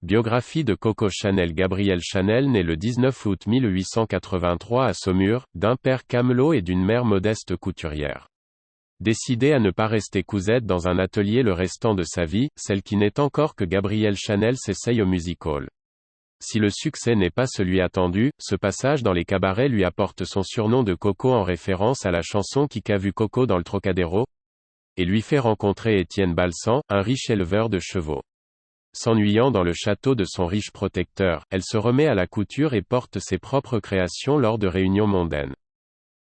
Biographie de Coco Chanel. Gabrielle Chanel naît le 19 août 1883 à Saumur, d'un père camelot et d'une mère modeste couturière. Décidée à ne pas rester cousette dans un atelier le restant de sa vie, celle qui n'est encore que Gabrielle Chanel s'essaye au music-hall. Si le succès n'est pas celui attendu, ce passage dans les cabarets lui apporte son surnom de Coco en référence à la chanson Qui qu'a vu Coco dans le Trocadéro, et lui fait rencontrer Étienne Balsan, un riche éleveur de chevaux. S'ennuyant dans le château de son riche protecteur, elle se remet à la couture et porte ses propres créations lors de réunions mondaines.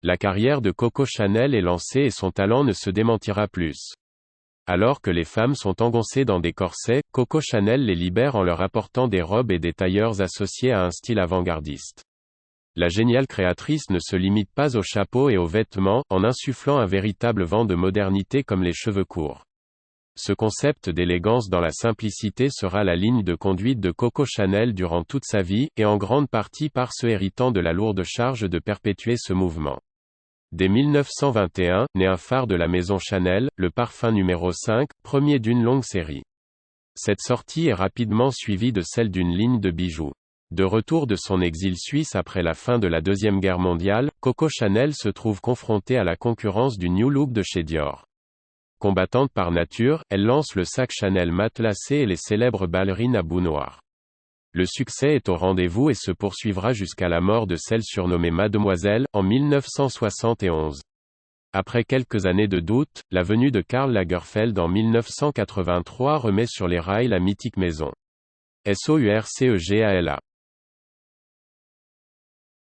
La carrière de Coco Chanel est lancée et son talent ne se démentira plus. Alors que les femmes sont engoncées dans des corsets, Coco Chanel les libère en leur apportant des robes et des tailleurs associés à un style avant-gardiste. La géniale créatrice ne se limite pas aux chapeaux et aux vêtements, en insufflant un véritable vent de modernité comme les cheveux courts. Ce concept d'élégance dans la simplicité sera la ligne de conduite de Coco Chanel durant toute sa vie, et en grande partie par ceux héritant de la lourde charge de perpétuer ce mouvement. Dès 1921, naît un phare de la maison Chanel, le parfum numéro 5, premier d'une longue série. Cette sortie est rapidement suivie de celle d'une ligne de bijoux. De retour de son exil suisse après la fin de la Deuxième Guerre mondiale, Coco Chanel se trouve confrontée à la concurrence du New Look de chez Dior. Combattante par nature, elle lance le sac Chanel matelassé et les célèbres ballerines à bout noir. Le succès est au rendez-vous et se poursuivra jusqu'à la mort de celle surnommée Mademoiselle, en 1971. Après quelques années de doute, la venue de Karl Lagerfeld en 1983 remet sur les rails la mythique maison. SOURCEGALA.